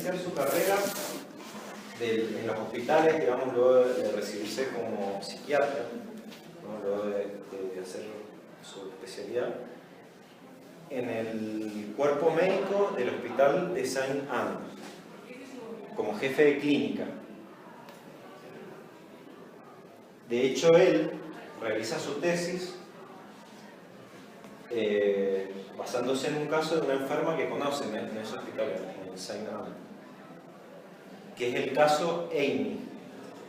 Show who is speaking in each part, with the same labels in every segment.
Speaker 1: iniciar su carrera en los hospitales, digamos, luego de recibirse como psiquiatra, ¿no? Luego de hacer su especialidad, en el cuerpo médico del hospital de Saint-Anne, como jefe de clínica. De hecho, él realiza su tesis basándose en un caso de una enferma que conocen en ese hospital, en Saint-Anne, que es el caso Amy.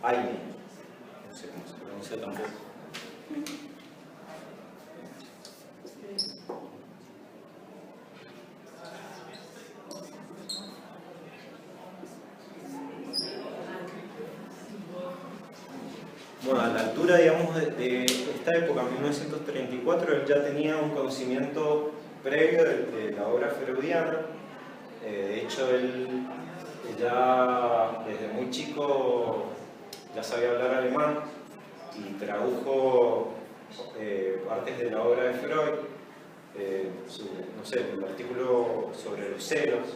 Speaker 1: No sé cómo se pronuncia tampoco. Bueno, a la altura, digamos, de esta época, 1934, él ya tenía un conocimiento previo de la obra freudiana. De hecho, él ya desde muy chico ya sabía hablar alemán y tradujo partes de la obra de Freud, no sé, el artículo sobre los celos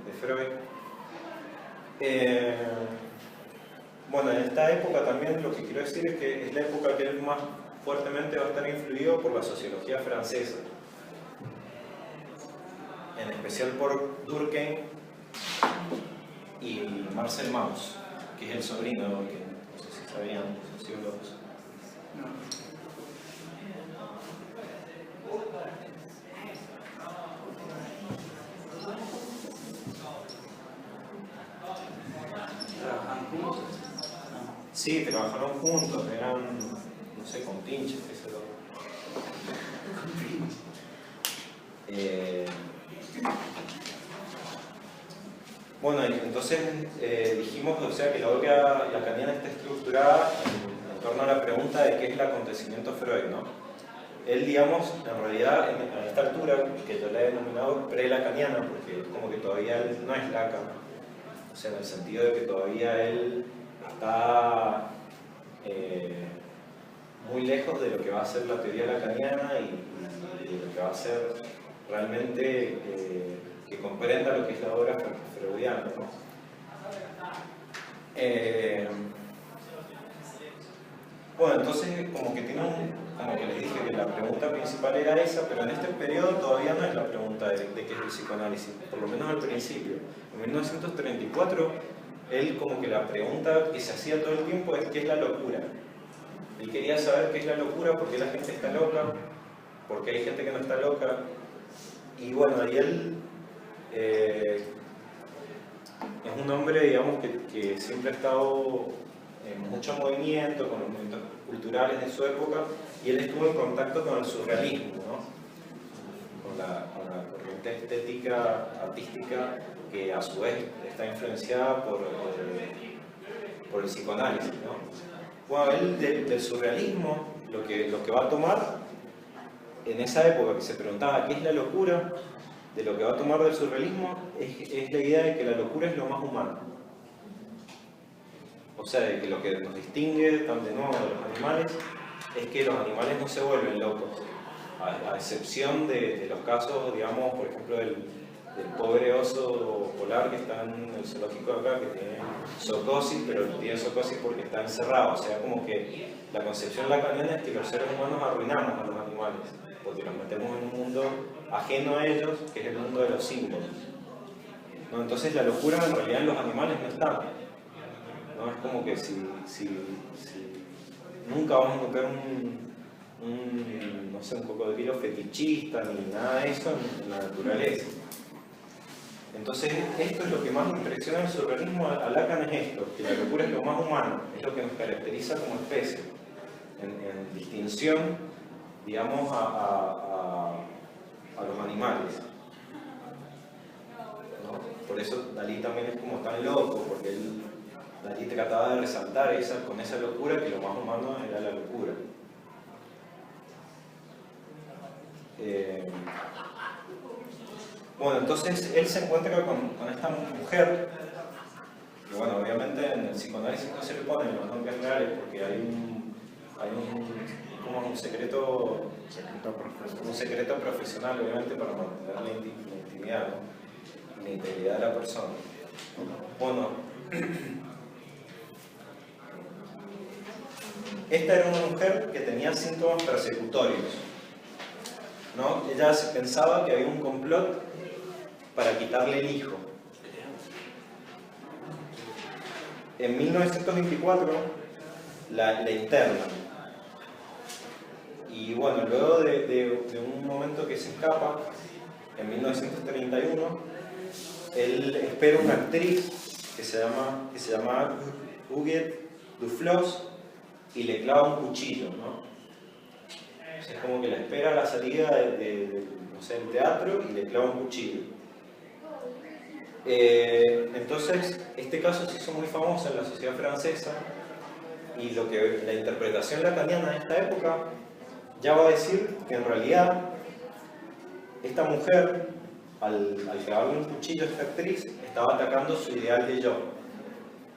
Speaker 1: de Freud. Bueno, en esta época también lo que quiero decir es que es la época que él más fuertemente va a estar influido por la sociología francesa, en especial por Durkheim y Marcel Mauss, que es el sobrino, que no sé si sabían, sociólogos. Sí, trabajaron juntos, eran, no sé, con pinches, qué sé yo. Bueno, entonces dijimos, o sea, que la obra lacaniana está estructurada en torno a la pregunta de qué es el acontecimiento Freud, ¿no? Él, digamos, en realidad, a esta altura, que yo le he denominado pre-lacaniana, porque es como que todavía él no es Lacan, o sea, en el sentido de que todavía él está muy lejos de lo que va a ser la teoría lacaniana y de lo que va a ser realmente que comprenda lo que es la obra freudiana, ¿no? Bueno, entonces como que como que les dije que la pregunta principal era esa, pero en este periodo todavía no es la pregunta de qué es el psicoanálisis, por lo menos al principio. En 1934, él como que la pregunta que se hacía todo el tiempo es ¿qué es la locura? Él quería saber qué es la locura, por qué la gente está loca, por qué hay gente que no está loca. Y bueno, ahí él es un hombre, digamos, que siempre ha estado en mucho movimiento, con los movimientos culturales de su época, y él estuvo en contacto con el surrealismo, ¿no? Con la corriente estética, artística, que a su vez está influenciada por el psicoanálisis, ¿no? Bueno, él del surrealismo, lo que va a tomar en esa época que se preguntaba qué es la locura, de lo que va a tomar del surrealismo es la idea de que la locura es lo más humano. O sea, de que lo que nos distingue tan de nuevo de los animales es que los animales no se vuelven locos, a excepción de los casos, digamos, por ejemplo, del pobre oso polar que está en el zoológico de acá, que tiene psicosis, pero tiene psicosis porque está encerrado. O sea, como que la concepción lacaniana es que los seres humanos arruinamos a los animales, porque los metemos en un mundo ajeno a ellos, que es el mundo de los símbolos, ¿no? Entonces la locura en realidad en los animales no está, ¿no? Es como que si nunca vamos a encontrar no sé, un cocodrilo fetichista ni nada de eso en la naturaleza. Entonces esto es lo que más impresiona el surrealismo a Lacan, es esto, que la locura es lo más humano, es lo que nos caracteriza como especie, en distinción, digamos, a los animales, ¿no? Por eso Dalí también es como tan loco, porque Dalí trataba de resaltar con esa locura que lo más humano era la locura. Bueno, entonces él se encuentra con esta mujer, que bueno, obviamente en el psicoanálisis no se le ponen los nombres reales porque hay como un secreto profesional, obviamente, para mantener la intimidad, ¿no? La integridad de la persona. Bueno, esta era una mujer que tenía síntomas persecutorios, ¿no? Ella pensaba que había un complot para quitarle el hijo. En 1924 la internan. Y bueno, luego de un momento que se escapa, en 1931, él espera una actriz que se llama Huguette Duflos y le clava un cuchillo, ¿no? Es como que la espera a la salida no sé, del teatro y le clava un cuchillo. Entonces, este caso se hizo muy famoso en la sociedad francesa y la interpretación lacaniana de esta época ya va a decir que en realidad esta mujer, al clavarle un cuchillo a esta actriz, estaba atacando su ideal de yo.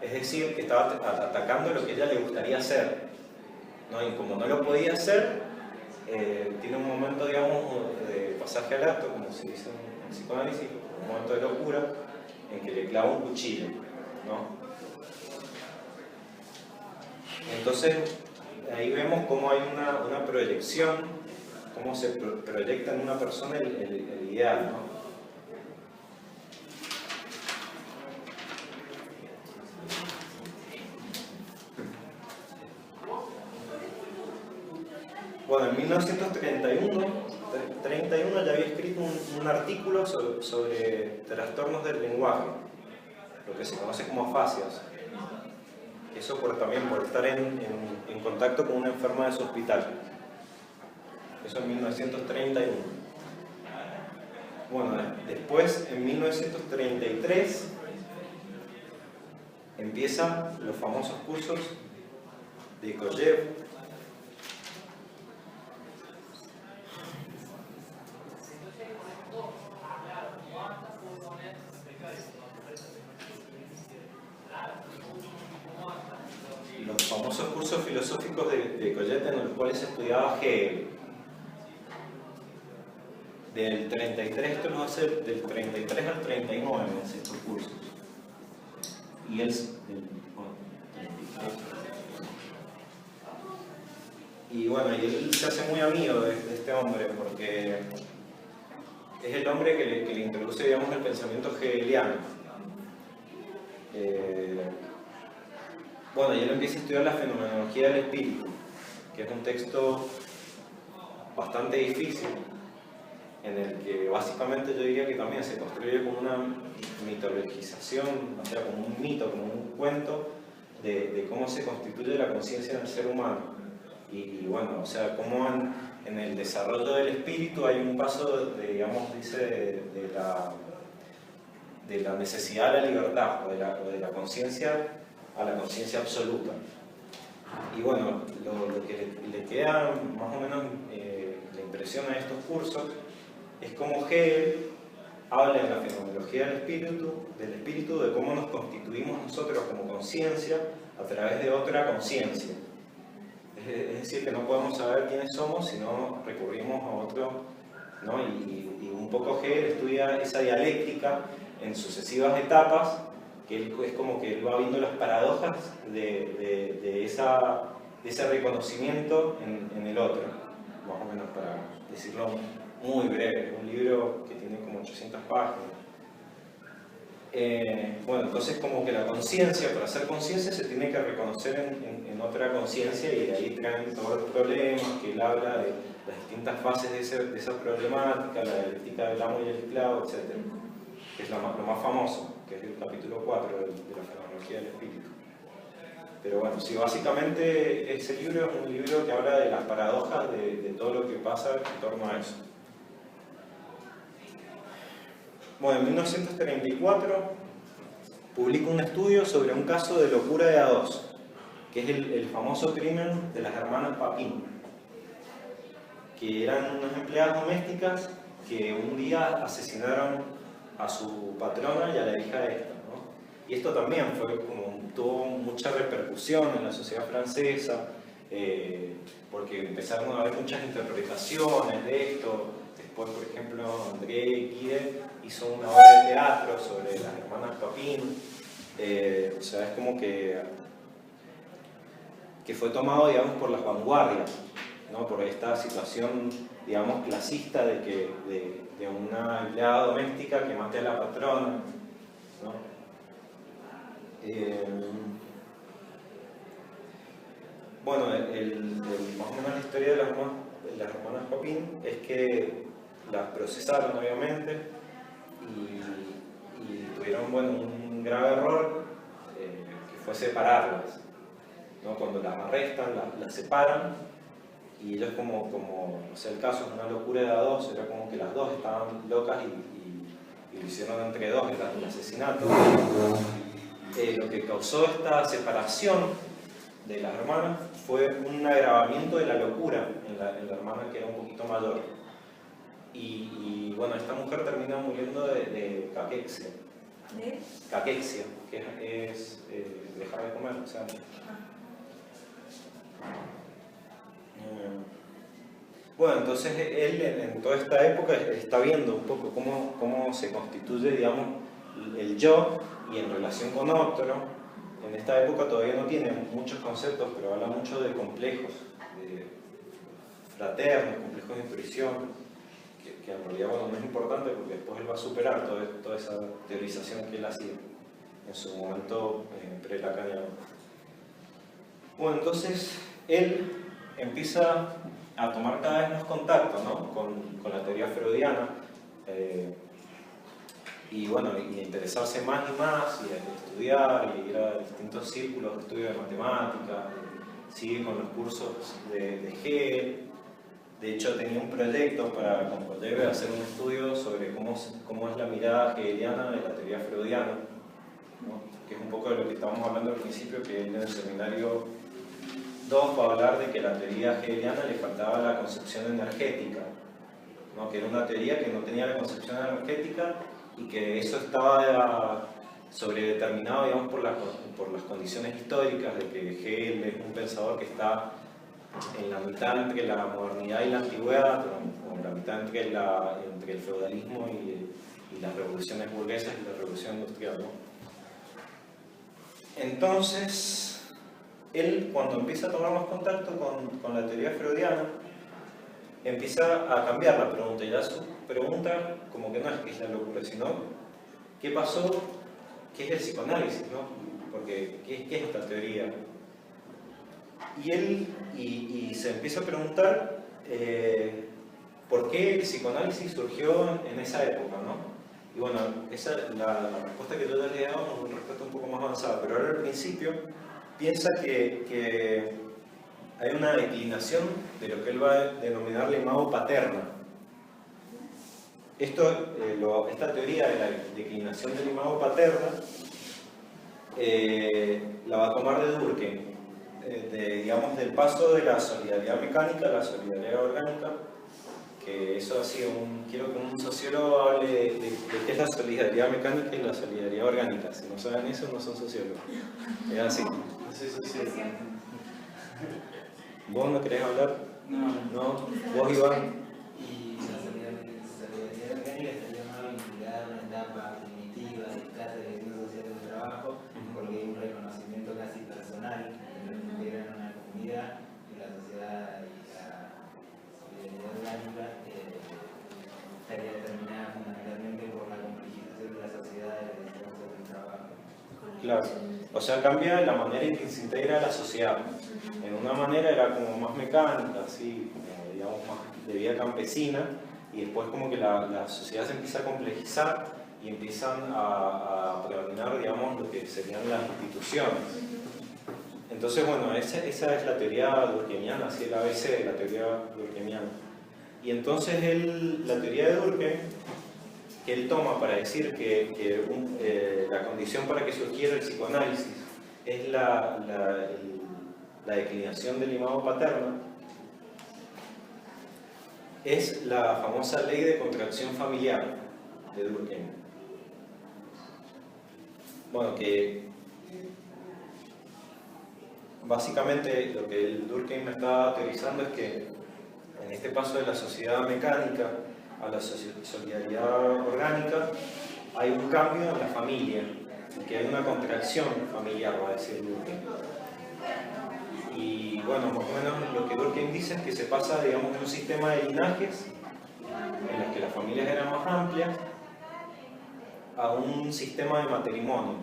Speaker 1: Es decir, que estaba atacando lo que a ella le gustaría hacer, ¿no? Y como no lo podía hacer, tiene un momento, digamos, de pasaje al acto, como se dice en psicoanálisis, un momento de locura, en que le clava un cuchillo, ¿no? Entonces, ahí vemos cómo hay una proyección, cómo se proyecta en una persona el ideal, ¿no? Bueno, en 1931 ya había escrito un artículo sobre trastornos del lenguaje, lo que se conoce como afasias. Eso también por estar en contacto con una enferma de su hospital. Eso en 1931. Bueno, después, en 1933, empiezan los famosos cursos de Kojev. Los famosos cursos filosóficos de Kojev, en los cuales se estudiaba Hegel. Del 33, esto lo hace del 33 al 39, estos cursos. Y él, y bueno, y él se hace muy amigo de este hombre, porque es el hombre que le introduce, digamos, el pensamiento hegeliano. Bueno, y él empieza a estudiar la fenomenología del espíritu, que es un texto bastante difícil, en el que básicamente yo diría que también se construye como una mitologización, o sea, como un mito, como un cuento de cómo se constituye la conciencia en el ser humano. Y bueno, o sea, cómo en el desarrollo del espíritu hay un paso, digamos, dice, de la necesidad a la libertad, o de la conciencia a la conciencia absoluta. Y bueno, lo que le queda más o menos la impresión a estos cursos es como Hegel habla en la fenomenología del espíritu, de cómo nos constituimos nosotros como conciencia a través de otra conciencia. Es decir, que no podemos saber quiénes somos si no recurrimos a otro, ¿no? Y un poco Hegel estudia esa dialéctica en sucesivas etapas, que es como que él va viendo las paradojas de ese reconocimiento en el otro, más o menos, para decirlo muy breve. Un libro que tiene como 800 páginas. Bueno, entonces como que la conciencia, para hacer conciencia, se tiene que reconocer en otra conciencia, y de ahí traen todos los problemas, que él habla de las distintas fases de esa problemática, la dialéctica del amo y el esclavo, etc. Que es lo más famoso, que es el capítulo 4 de la fenomenología del espíritu. Pero bueno, sí, básicamente ese libro es un libro que habla de las paradojas de todo lo que pasa en torno a eso. Bueno, en 1934 publica un estudio sobre un caso de locura de A2, que es el famoso crimen de las hermanas Papin, que eran unas empleadas domésticas que un día asesinaron a su patrona y a la hija de esta, ¿no? Y esto también tuvo mucha repercusión en la sociedad francesa, porque empezaron a haber muchas interpretaciones de esto. Después, por ejemplo, André Guide hizo una obra de teatro sobre las hermanas Papin. O sea, es como que fue tomado, digamos, por las vanguardias, ¿no? Por esta situación, digamos, clasista de una empleada doméstica que mate a la patrona, ¿no? Bueno, más o menos la historia de las hermanas Papin es que las procesaron, obviamente, y tuvieron, bueno, un grave error, que fue separarlas, ¿no? Cuando las arrestan, las separan, y ellos como, o sea, el caso es una locura de a dos, era como que las dos estaban locas y lo hicieron entre dos, el asesinato. Lo que causó esta separación de las hermanas fue un agravamiento de la locura en la hermana que era un poquito mayor. Y bueno, esta mujer termina muriendo de caquexia.
Speaker 2: ¿De?
Speaker 1: Caquexia, que es dejar de comer, o sea. Bueno, entonces él en toda esta época está viendo un poco cómo se constituye, digamos, el yo y en relación con otro. En esta época todavía no tiene muchos conceptos, pero habla mucho de complejos, de fraternos, complejos de intuición, que en realidad, bueno, no es importante porque después él va a superar toda esa teorización que él hacía en su momento pre-lacaniano. Bueno, entonces él empieza a tomar cada vez más contacto, ¿no? con la teoría freudiana, y bueno, y a interesarse más y más, y a estudiar, y ir a distintos círculos de estudio de matemáticas, sigue con los cursos de Hegel. De hecho, tenía un proyecto para con Kollebe hacer un estudio sobre cómo es la mirada hegeliana de la teoría freudiana, ¿no? Que es un poco de lo que estábamos hablando al principio, que él en el seminario 2 va a hablar de que a la teoría hegeliana le faltaba la concepción energética, ¿no? Que era una teoría que no tenía la concepción energética y que eso estaba sobredeterminado, digamos, por las condiciones históricas de que Hegel es un pensador que está en la mitad entre la modernidad y la antigüedad, o en la mitad entre el feudalismo y las revoluciones burguesas y la revolución industrial, ¿no? Entonces, él, cuando empieza a tomar más contacto con la teoría freudiana, empieza a cambiar la pregunta, y ya su pregunta como que no es qué es la locura, sino qué pasó, qué es el psicoanálisis, ¿no? Porque ¿qué es esta teoría? Y él se empieza a preguntar por qué el psicoanálisis surgió en esa época, ¿no? Y bueno, la respuesta que yo ya le he dado es una respuesta un poco más avanzada, pero ahora al principio piensa que hay una declinación de lo que él va a denominar la imago paterna. Esta teoría de la declinación del imago paterna la va a tomar de Durkheim, digamos, del paso de la solidaridad mecánica a la solidaridad orgánica, que eso ha sido quiero que un sociólogo hable de qué es la solidaridad mecánica y la solidaridad orgánica. Si no saben eso, no son sociólogos. Es así. No soy sociólogo. ¿Vos no querés hablar? No. ¿Vos, Iván?
Speaker 3: Y la solidaridad orgánica estaría más vinculada a una etapa primitiva de clase de división social del trabajo, porque hay un reconocimiento casi personal de lo que integran una comunidad, y la sociedad y la solidaridad orgánica estaría determinada fundamentalmente por la complejización de la sociedad y la división social del trabajo.
Speaker 1: Claro. O sea, cambia la manera en que se integra la sociedad. En una manera era como más mecánica, así, como, digamos, más de vida campesina, y después como que la sociedad se empieza a complejizar y empiezan a predominar, digamos, lo que serían las instituciones. Entonces, bueno, esa es la teoría durkheimiana, así el ABC de la teoría durkheimiana. Y entonces la teoría de Durkheim, que él toma para decir que la condición para que surgiera el psicoanálisis es la declinación del imago paterno, es la famosa ley de contracción familiar de Durkheim. Bueno, que básicamente lo que Durkheim está teorizando es que en este paso de la sociedad mecánica a la solidaridad orgánica, hay un cambio en la familia, que hay una contracción familiar, va a decir Durkheim. Y bueno, más o menos lo que Durkheim dice es que se pasa, digamos, de un sistema de linajes, en los que las familias eran más amplias, a un sistema de matrimonio,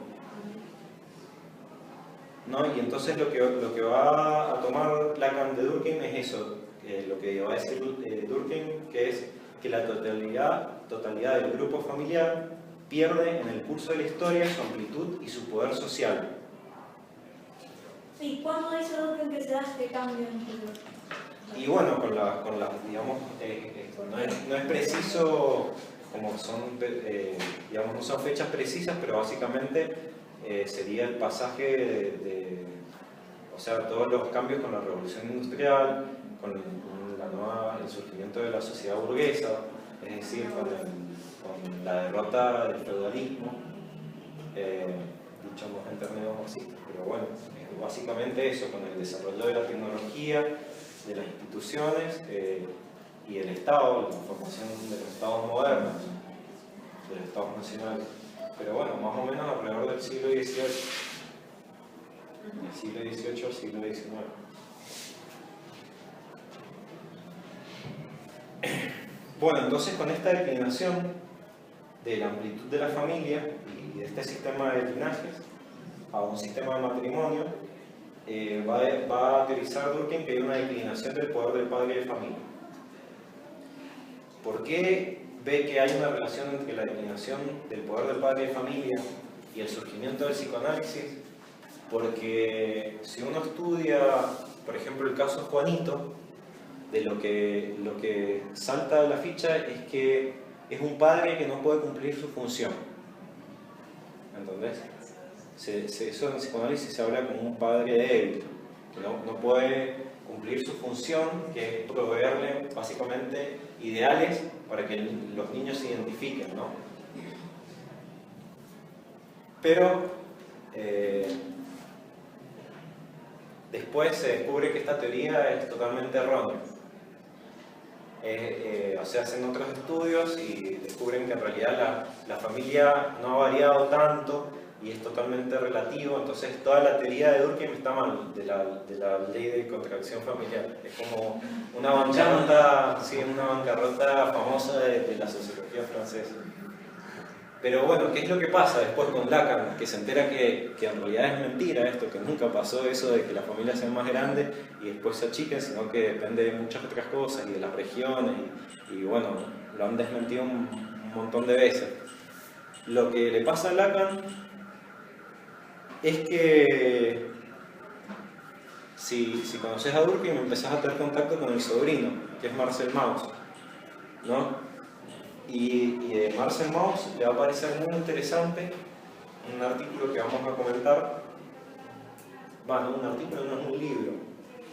Speaker 1: ¿no? Y entonces lo que va a tomar Lacan de Durkheim es eso, lo que va a decir Durkheim, que es que la totalidad del grupo familiar pierde en el curso de la historia su amplitud y su poder social.
Speaker 2: ¿Y cuándo dice Durkheim que se da este cambio interior?
Speaker 1: Y bueno, digamos, no es preciso, como son, digamos, no son fechas precisas, pero básicamente sería el pasaje o sea, todos los cambios con la revolución industrial, con el surgimiento de la sociedad burguesa, es decir, con la derrota del feudalismo, dicho más en términos marxistas, pero bueno, básicamente eso, con el desarrollo de la tecnología, de las instituciones y el Estado, la formación de los Estados modernos, de los Estados nacionales. Pero bueno, más o menos alrededor del siglo XVIII, del siglo XVIII al siglo XIX. Bueno, entonces con esta declinación de la amplitud de la familia y de este sistema de linajes a un sistema de matrimonio, va a teorizar Durkheim que hay una declinación del poder del padre de familia. ¿Por qué ve que hay una relación entre la declinación del poder del padre de familia y el surgimiento del psicoanálisis? Porque si uno estudia, por ejemplo, el caso Juanito, de lo que salta a la ficha es que es un padre que no puede cumplir su función. ¿Entendés? Eso en psicoanálisis se habla como un padre débil, que no puede cumplir su función, que es proveerle básicamente ideales para que los niños se identifiquen, ¿no? Pero después se descubre que esta teoría es totalmente errónea. O sea, hacen otros estudios y descubren que en realidad la familia no ha variado tanto y es totalmente relativo, entonces toda la teoría de Durkheim está mal, de la ley de contracción familiar. Es como una bancarrota, sí, una bancarrota famosa de la sociología francesa. Pero bueno, ¿qué es lo que pasa después con Lacan? Que se entera que en realidad es mentira esto, que nunca pasó eso de que las familias sean más grandes y después se achiquen, sino que depende de muchas otras cosas y de las regiones y bueno, lo han desmentido un montón de veces. Lo que le pasa a Lacan es que si conoces a Durkheim empezás a tener contacto con el sobrino, que es Marcel Mauss, ¿no? Y de Marcel Mauss le va a parecer muy interesante un artículo que vamos a comentar, no un artículo, no es un libro,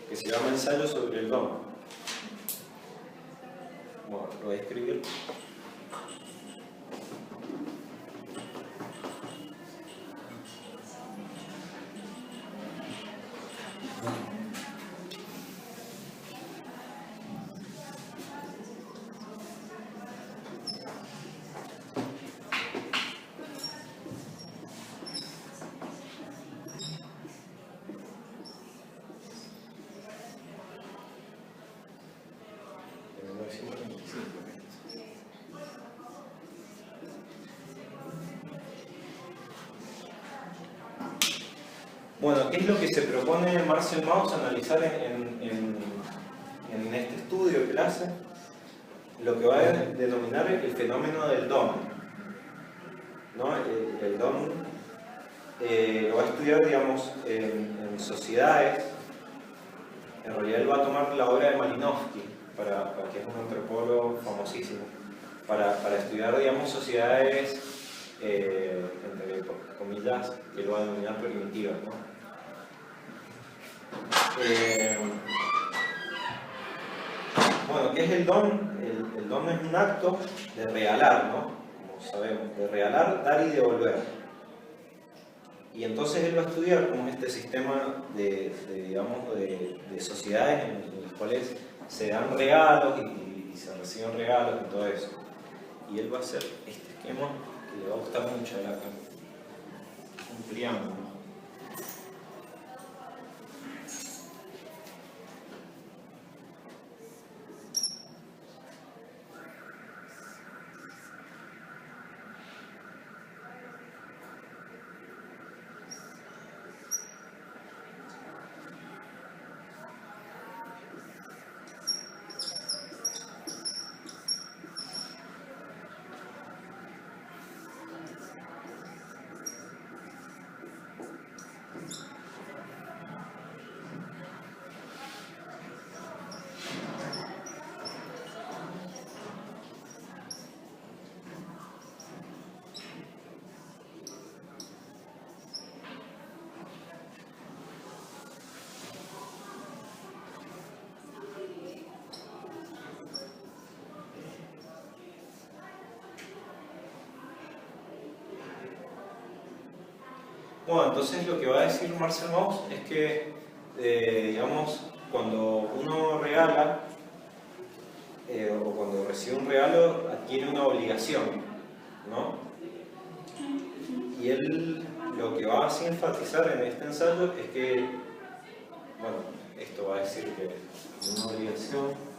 Speaker 1: que se llama Ensayo sobre el Don. Bueno, lo voy a escribir. Bueno, ¿qué es lo que se propone Marcel Mauss analizar en este estudio que él hace? Lo que va a denominar el fenómeno del don, ¿no? El don lo va a estudiar, digamos, en sociedades. En realidad él va a tomar la obra de Malinowski, que es un antropólogo famosísimo, para estudiar, digamos, sociedades, entre comillas, que lo va a denominar primitivas, ¿no? Bueno, ¿qué es el don? El don es un acto de regalar, ¿no? Como sabemos, de regalar, dar y devolver. Y entonces él va a estudiar como este sistema digamos, de sociedades en las cuales se dan regalos y y se reciben regalos y todo eso. Y él va a hacer este esquema que le va a gustar mucho a Lacan. Un triángulo. Bueno, entonces lo que va a decir Marcel Mauss es que, digamos, cuando uno regala o cuando recibe un regalo, adquiere una obligación, ¿no? Y él lo que va a enfatizar en este ensayo es que, bueno, esto va a decir que una obligación.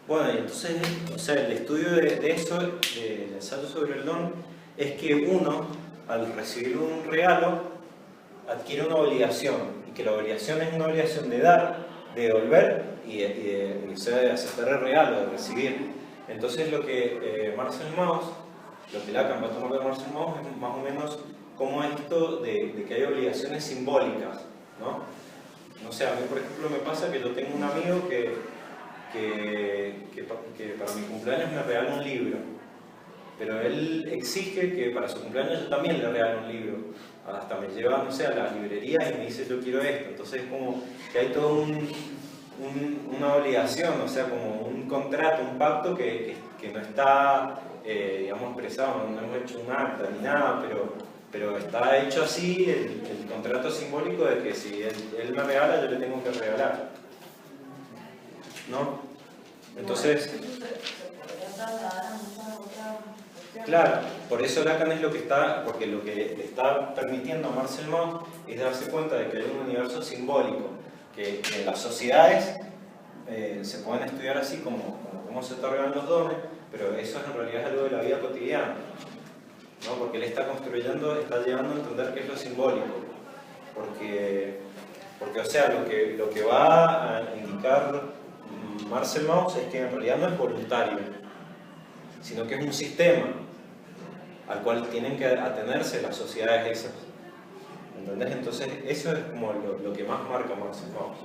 Speaker 1: Bueno, y entonces, o sea, el estudio de eso, del ensayo sobre el don, es que uno, al recibir un regalo, adquiere una obligación, y que la obligación es una obligación de dar, de devolver y de aceptar el regalo, de recibir. Entonces lo que Marcel Mauss, lo que Lacan va a tomar de Marcel Mauss es más o menos como esto de que hay obligaciones simbólicas, ¿no? No sé, a mí por ejemplo me pasa que yo tengo un amigo que para mi cumpleaños me regala un libro, pero él exige que para su cumpleaños yo también le regale un libro. Hasta me lleva, no sé, a la librería y me dice yo quiero esto. Entonces es como que hay toda una obligación, o sea, como un contrato, un pacto que no está, digamos, expresado, no hemos hecho un acta ni nada, pero está hecho así el contrato simbólico de que si él me regala, yo le tengo que regalar, ¿no? Entonces, claro, por eso Lacan es lo que está, porque lo que le está permitiendo a Marcel Mauss es darse cuenta de que hay un universo simbólico, que las sociedades se pueden estudiar así como cómo se otorgan los dones, pero eso en realidad es algo de la vida cotidiana, ¿no? Porque él está construyendo, está llegando a entender qué es lo simbólico, porque o sea, lo que va a indicar Marcel Mauss es que en realidad no es voluntario, sino que es un sistema al cual tienen que atenerse las sociedades esas. ¿Entendés? Entonces eso es como lo que más marca Marcel Mauss.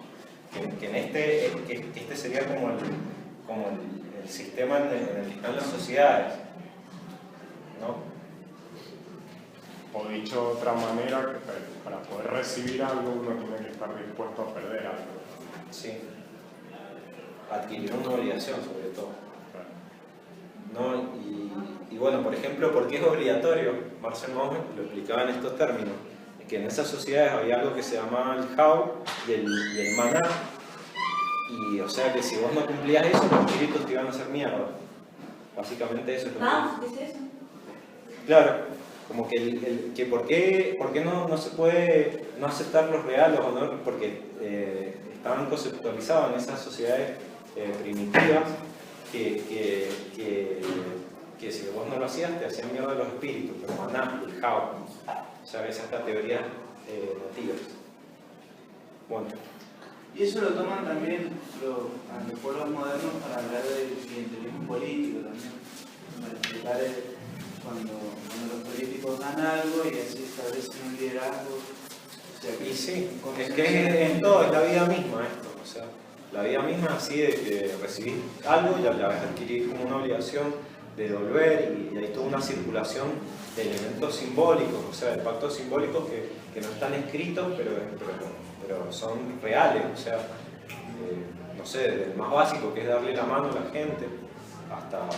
Speaker 1: Que este sería como el sistema en el que están las sociedades, ¿no?
Speaker 4: O dicho de otra manera, que para poder recibir algo uno tiene que estar dispuesto a perder algo.
Speaker 1: Sí. Adquirir una obligación sobre todo, ¿no? Y bueno, por ejemplo, ¿por qué es obligatorio? Marcel Mauss lo explicaba en estos términos, es que en esas sociedades había algo que se llamaba el Jau y el maná, y o sea que si vos no cumplías eso, los espíritus te iban a hacer mierda. Básicamente eso es lo que...
Speaker 2: ¿Qué es eso?
Speaker 1: Claro, como que ¿por qué no se puede no aceptar los regalos o no? Porque estaban conceptualizados en esas sociedades primitivas que si vos no lo hacías te hacían mierda los espíritus, pero maná, el Jau, o sea, esas categorías nativas. Bueno.
Speaker 3: Y eso lo toman también los pueblos modernos para hablar del clientelismo político también, para explicar cuando los políticos dan algo y así establecen un liderazgo. O sea,
Speaker 1: Y sí, es que en todo, es la vida misma esto, o sea, la vida misma así de que recibís algo y la vas a adquirir como una obligación de devolver y hay toda una circulación de elementos simbólicos, o sea, de pactos simbólicos que no están escritos, pero son reales, o sea, no sé, desde el más básico que es darle la mano a la gente, hasta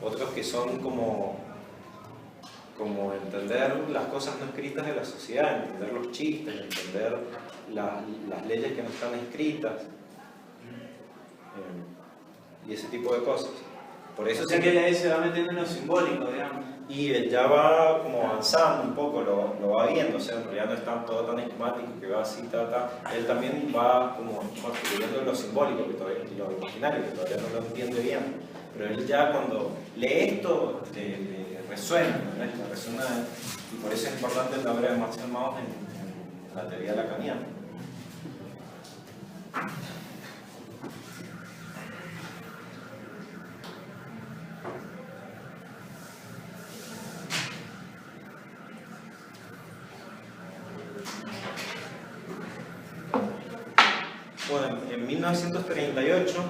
Speaker 1: otros que son como entender las cosas no escritas de la sociedad, entender los chistes, entender las leyes que no están escritas, y ese tipo de cosas. Por eso
Speaker 3: o sea que ahí se va metiendo en lo simbólico, digamos.
Speaker 1: Y él ya va como avanzando un poco, lo va viendo, o sea, en realidad no está todo tan esquemático que va así, él también va como construyendo lo simbólico, lo imaginario, que todavía no lo entiende bien, pero él ya cuando lee esto, le resuena, ¿no? Le resuena, y por eso es importante la obra de Marcel Mauss en la teoría lacaniana. Bueno, en 1938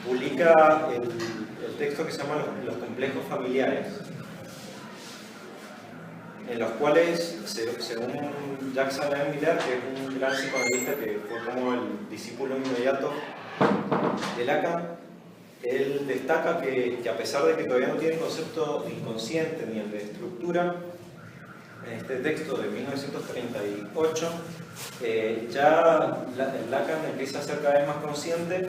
Speaker 1: publica el texto que se llama Los complejos familiares, en los cuales, según Jacques Alain Miller, que es un gran psicoanalista que fue como el discípulo inmediato de Lacan, él destaca que a pesar de que todavía no tiene el concepto de inconsciente ni el de estructura, en este texto de 1938, ya Lacan empieza a ser cada vez más consciente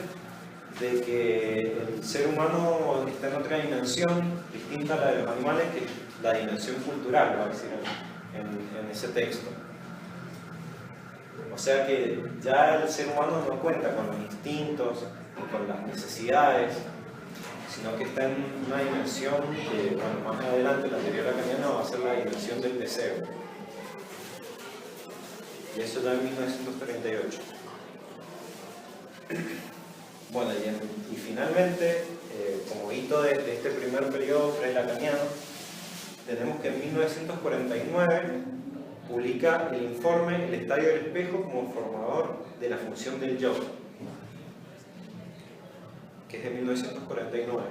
Speaker 1: de que el ser humano está en otra dimensión distinta a la de los animales, que es la dimensión cultural, va a decir en ese texto. O sea que ya el ser humano no cuenta con los instintos ni con las necesidades, sino que está en una dimensión que, bueno, más adelante la teoría lacaniana va a ser la dimensión del deseo. Y eso ya en 1938. Bueno, y finalmente, como hito de este primer periodo pre-lacaniano, tenemos que en 1949 publica el informe El estadio del espejo como formador de la función del yo, que es de 1949.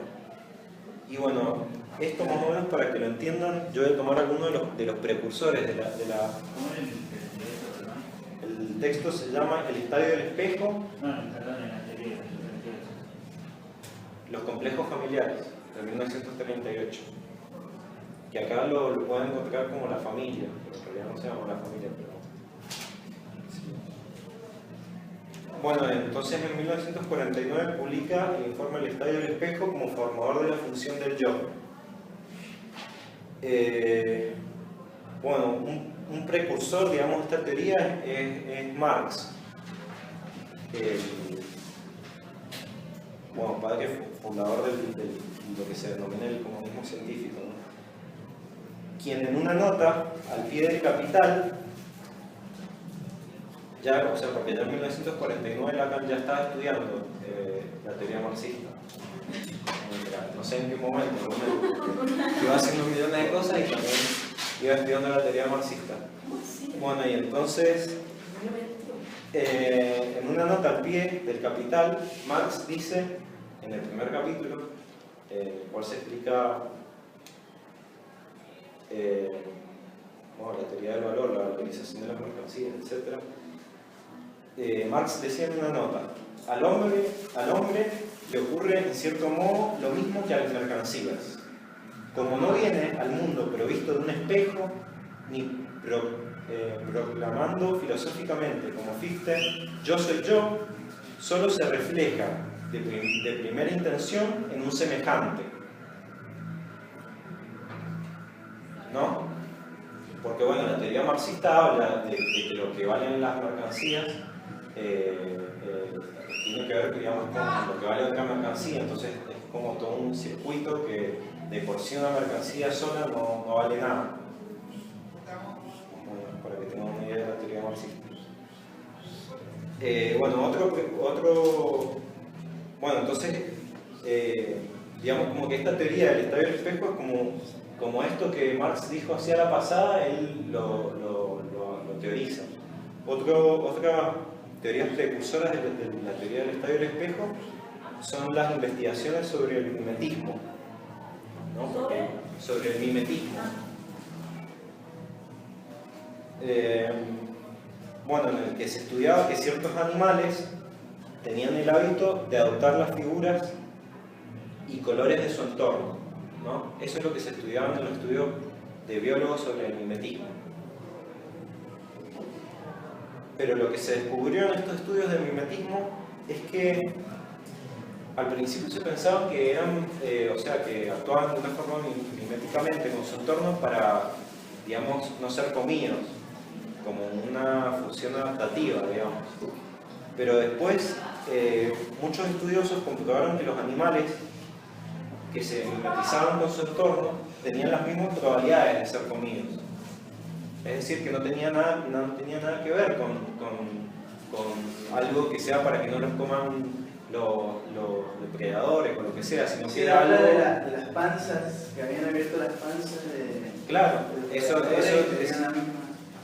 Speaker 1: Y bueno, esto más o menos para que lo entiendan, yo voy a tomar algunos de los precursores de la... El texto se llama El estadio del espejo, Los complejos familiares, de 1938. Que acá lo pueden encontrar como La familia, pero en realidad no se llama La familia, pero... Sí. Bueno, entonces en 1949 publica el informe El estadio del espejo como formador de la función del yo. Bueno, un precursor, digamos, de esta teoría es Marx. Bueno, padre fundador de lo que se denomina el comunismo científico, ¿no? Quien en una nota al pie del Capital, ya, o sea, porque ya en 1949 Lacan ya estaba estudiando la teoría marxista. No sé en qué momento, iba haciendo millones de cosas y también iba estudiando la teoría marxista. Bueno, y entonces, en una nota al pie del Capital, Marx dice, en el primer capítulo, en el cual se explica bueno, la teoría del valor, la valorización de las mercancías, etc. Marx decía en una nota, al hombre le ocurre en cierto modo lo mismo que a las mercancías. Como no viene al mundo provisto de un espejo, ni proclamando filosóficamente como Fichte, yo soy yo, solo se refleja de primera intención en un semejante. ¿No? Porque bueno, la teoría marxista habla de que lo que valen las mercancías tiene que ver, digamos, con lo que vale otra mercancía, entonces es como todo un circuito que de por sí una mercancía sola no vale nada. Bueno, para que tengan una idea de la teoría marxista. Bueno, entonces, digamos como que esta teoría del estadio del espejo es como esto que Marx dijo hacia la pasada, él lo teoriza. Otra teorías precursoras de la teoría del estadio del espejo son las investigaciones sobre el mimetismo, ¿no? Sobre el mimetismo. Bueno, en el que se estudiaba que ciertos animales tenían el hábito de adoptar las figuras y colores de su entorno, ¿no? Eso es lo que se estudiaba en los estudios de biólogos sobre el mimetismo. Pero lo que se descubrió en estos estudios de mimetismo es que al principio se pensaba que eran, que actuaban de una forma miméticamente con su entorno para, digamos, no ser comidos, como una función adaptativa, digamos. Pero después muchos estudiosos comprobaron que los animales que se mimetizaban con su entorno tenían las mismas probabilidades de ser comidos. Es decir, que no tenía nada que ver con algo que sea para que no los coman los depredadores o lo que sea, sino que era
Speaker 3: habla
Speaker 1: algo...
Speaker 3: de las panzas, que habían abierto las panzas de...
Speaker 1: Claro,
Speaker 3: de los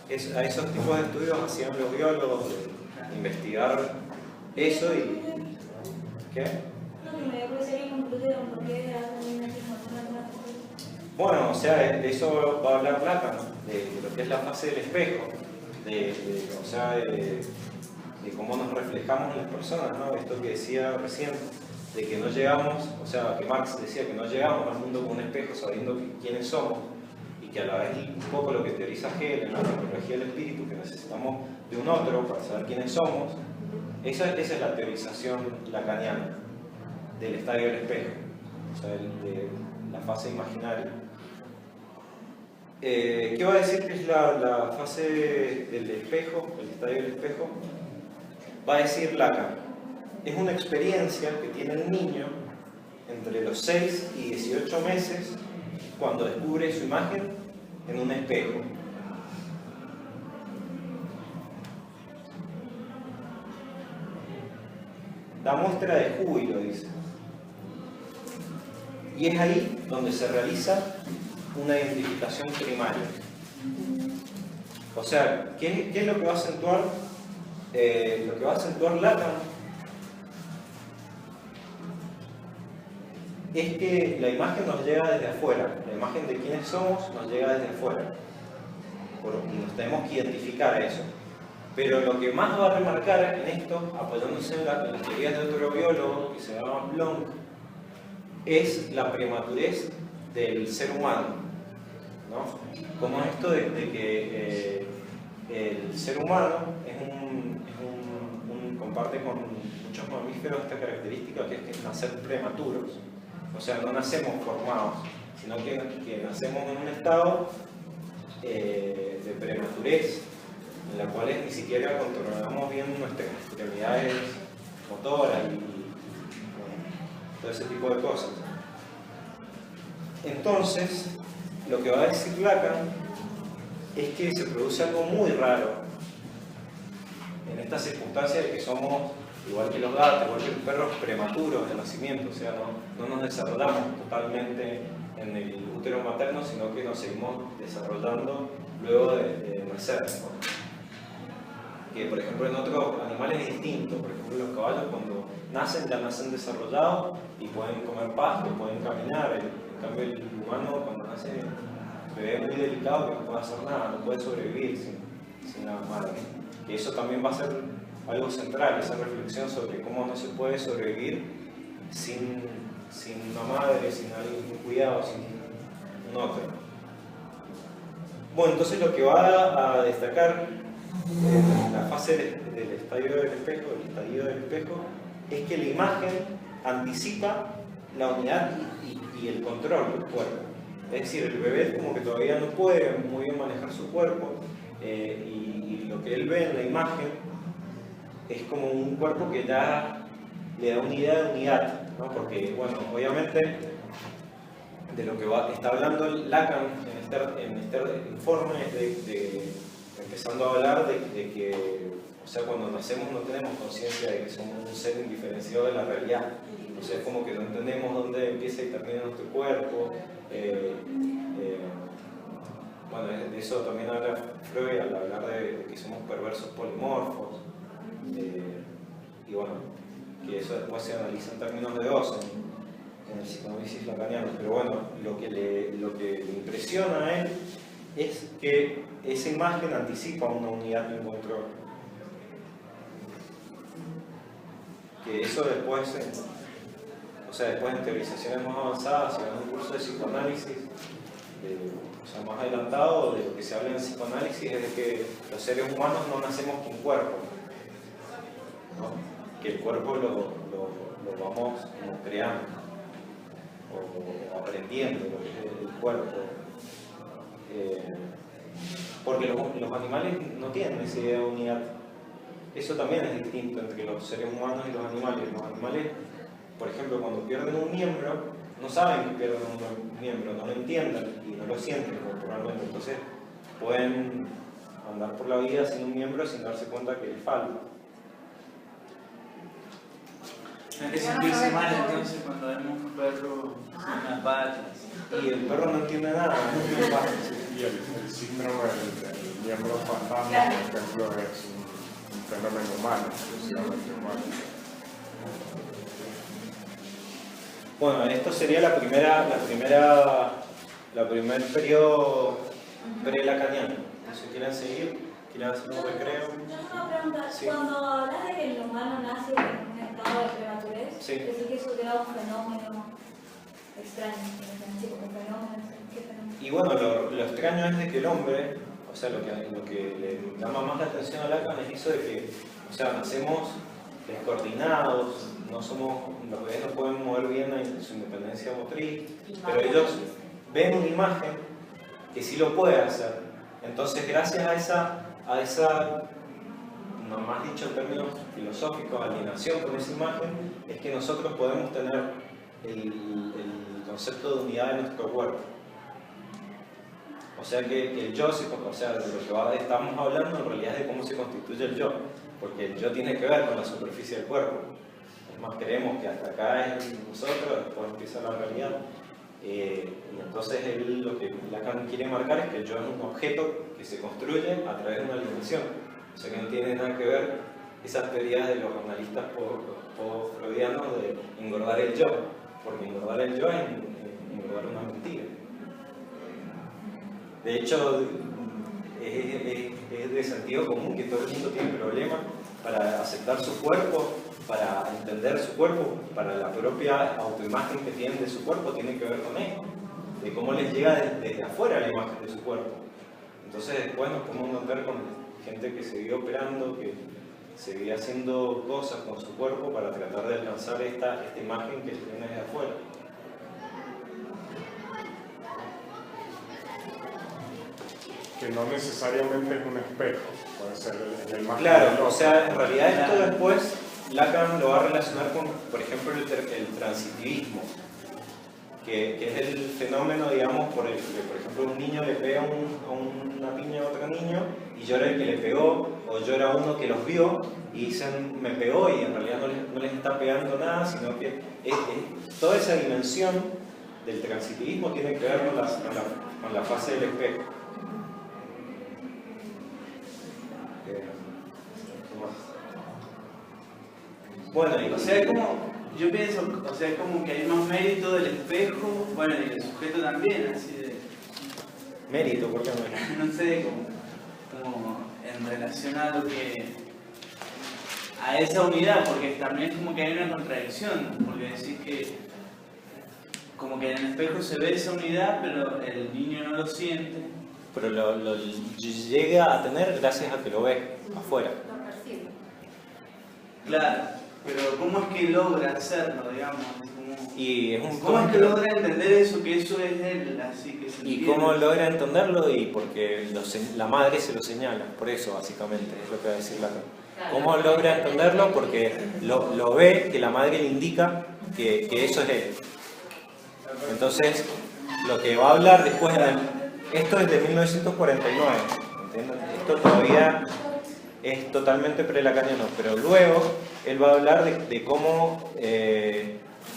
Speaker 1: a esos tipos de estudios hacían los biólogos, investigar eso y... ¿Qué? Bueno, o sea, de eso va a hablar Lacan, ¿no? De lo que es la fase del espejo, de cómo nos reflejamos en las personas, ¿no? Esto que decía recién, de que no llegamos, o sea, que Marx decía que no llegamos al mundo con un espejo sabiendo quiénes somos, y que a la vez un poco lo que teoriza Hegel en la antropología del espíritu, que necesitamos de un otro para saber quiénes somos. Esa es la teorización lacaniana del estadio del espejo, o sea, de la fase imaginaria. ¿Qué va a decir que es la fase del espejo, el estadio del espejo? Va a decir Lacan, es una experiencia que tiene un niño entre los 6 y 18 meses cuando descubre su imagen en un espejo. Da muestra de júbilo, dice. Y es ahí donde se realiza una identificación primaria. O sea, ¿qué es lo que va a acentuar? Lo que va a acentuar Lacan es que la imagen nos llega desde afuera, la imagen de quiénes somos nos llega desde afuera, y nos tenemos que identificar a eso. Pero lo que más va a remarcar en esto, apoyándose en las teorías de otro biólogo que se llama Blanc, es la prematurez del ser humano, ¿no? Como esto de que el ser humano comparte con muchos mamíferos esta característica que es nacer prematuros. O sea, no nacemos formados, sino que nacemos en un estado de prematurez, en la cual ni siquiera controlamos bien nuestras extremidades motoras y todo ese tipo de cosas. Entonces, lo que va a decir Lacan es que se produce algo muy raro en esta circunstancia de que somos, igual que los gatos, igual que los perros, prematuros de nacimiento, o sea, no nos desarrollamos totalmente en el útero materno, sino que nos seguimos desarrollando luego de nacer, ¿no? Que por ejemplo en otros animales es distinto, por ejemplo los caballos cuando nacen ya nacen desarrollados y pueden comer pasto, pueden caminar, en cambio el humano cuando nace es muy delicado que no puede hacer nada, no puede sobrevivir sin la madre. Y eso también va a ser algo central, esa reflexión sobre cómo no se puede sobrevivir sin una madre, sin alguien cuidado, sin un otro. Bueno, entonces lo que va a destacar en la fase del estadio del espejo, es que la imagen anticipa la unidad y el control del cuerpo. Es decir, el bebé como que todavía no puede muy bien manejar su cuerpo y lo que él ve en la imagen es como un cuerpo que ya le da una idea de unidad, ¿no? Porque, bueno, obviamente de lo que está hablando Lacan en este informe es empezando a hablar de que, o o sea, cuando nacemos no tenemos conciencia de que somos un ser indiferenciado de la realidad. O sea, es como que no entendemos dónde empieza y termina nuestro cuerpo. Bueno, de eso también habla Freud al hablar de que somos perversos polimorfos. Y bueno, que eso después se analiza en términos de dos en el psicoanálisis lacaniano. Pero bueno, lo que le impresiona a él es que esa imagen anticipa una unidad de control. Que eso después, o sea, después en teorizaciones más avanzadas, si en un curso de psicoanálisis, o sea, más adelantado, de lo que se habla en psicoanálisis es de que los seres humanos no nacemos con cuerpo, ¿no? Que el cuerpo lo vamos como creando o aprendiendo lo que es el cuerpo. Porque los animales no tienen esa idea de unidad. Eso también es distinto entre los seres humanos y los animales. Los animales, por ejemplo, cuando pierden un miembro, no saben que pierden un miembro, no lo entienden y no lo sienten corporalmente. Entonces pueden andar por la vida sin un miembro sin darse cuenta que les falta.
Speaker 5: Hay que sentirse mal entonces cuando vemos un perro sin las patas.
Speaker 1: Y el perro no entiende nada.
Speaker 4: Y el síndrome del miembro fantasma, por ejemplo, es un fenómeno humano, exclusivamente humano.
Speaker 1: Bueno, esto sería la primer periodo pre-lacaniano. Si quieren seguir, quieren hacer un recreo.
Speaker 2: Yo tengo una pregunta.
Speaker 1: Sí.
Speaker 2: Cuando hablas de que el humano nace en un estado de prematurez,
Speaker 1: Sí.
Speaker 2: decir que eso era un fenómeno extraño, un fenómeno, ¿qué fenómeno?
Speaker 1: Y bueno, lo extraño es de que el hombre, o sea, lo que le llama más la atención a Lacan es eso de que, o sea, nacemos descoordinados, los bebés no pueden mover bien su independencia motriz, pero ellos ven una imagen que sí lo puede hacer. Entonces, gracias a esa, no más dicho en términos filosóficos, alienación con esa imagen, es que nosotros podemos tener el concepto de unidad de nuestro cuerpo. O sea que el yo, o sea, de lo que estamos hablando en realidad es de cómo se constituye el yo, porque el yo tiene que ver con la superficie del cuerpo. Es más, creemos que hasta acá es nosotros, después empieza la realidad. Y entonces lo que Lacan quiere marcar es que el yo es un objeto que se construye a través de una alienación. O sea que no tiene nada que ver esas teorías de los analistas post-freudianos de engordar el yo, porque engordar el yo es engordar una mentira. De hecho, es de sentido común que todo el mundo tiene problemas para aceptar su cuerpo, para entender su cuerpo, para la propia autoimagen que tienen de su cuerpo, tiene que ver con esto, de cómo les llega desde afuera la imagen de su cuerpo. Entonces después nos podemos encontrar con gente que se vio operando, que se vio haciendo cosas con su cuerpo para tratar de alcanzar esta imagen que tiene desde afuera.
Speaker 4: Que no necesariamente es un espejo, puede ser el más.
Speaker 1: Claro, o sea, en realidad esto después Lacan lo va a relacionar con, por ejemplo, el transitivismo, que es el fenómeno, digamos, por el que, por ejemplo, un niño le pega una piña a otro niño y llora el que le pegó, o llora uno que los vio y dicen me pegó y en realidad no les está pegando nada, sino que toda esa dimensión del transitivismo tiene que ver con la fase del espejo. Bueno,
Speaker 5: O sea, yo pienso, o sea, como que hay más mérito del espejo, bueno, y del sujeto también, así de...
Speaker 1: Mérito, ¿por qué no?
Speaker 5: No sé, como en relación a lo que... a esa unidad, porque también es como que hay una contradicción, porque decís que como que en el espejo se ve esa unidad, pero el niño no lo siente.
Speaker 1: Pero lo llega a tener gracias a que lo ve afuera.
Speaker 2: Lo percibe.
Speaker 5: Claro, pero ¿cómo es que logra hacerlo, digamos?
Speaker 1: Y es un
Speaker 5: ¿Cómo es que logra entender eso, que eso es él, así que se
Speaker 1: ¿Y
Speaker 5: entiende?
Speaker 1: cómo logra entenderlo? Y porque la madre se lo señala, por eso básicamente es lo que va a decir Lacan. ¿Cómo logra entenderlo? Porque lo ve, que la madre le indica que eso es él. Entonces, lo que va a hablar después, esto es de 1949, ¿entienden? Esto todavía es totalmente prelacaniano, pero luego él va a hablar de cómo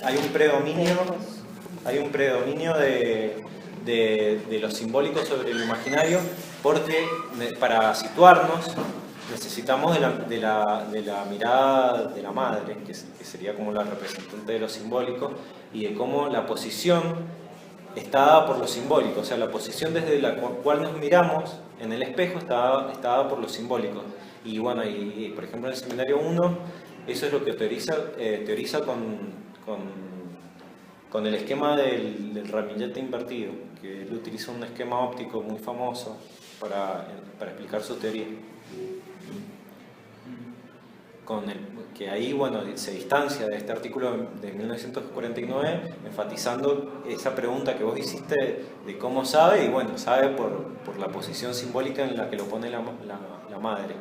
Speaker 1: hay un predominio de lo simbólico sobre lo imaginario, porque para situarnos necesitamos de la mirada de la madre, que sería como la representante de lo simbólico, y de cómo la posición está dada por lo simbólico, o sea, la posición desde la cual nos miramos en el espejo está dada por lo simbólico. Y bueno, y por ejemplo en el seminario 1, eso es lo que teoriza con el esquema del ramillete invertido, que él utiliza un esquema óptico muy famoso para explicar su teoría. Que ahí, bueno, se distancia de este artículo de 1949, enfatizando esa pregunta que vos hiciste de cómo sabe, y bueno, sabe por la posición simbólica en la que lo pone la madre.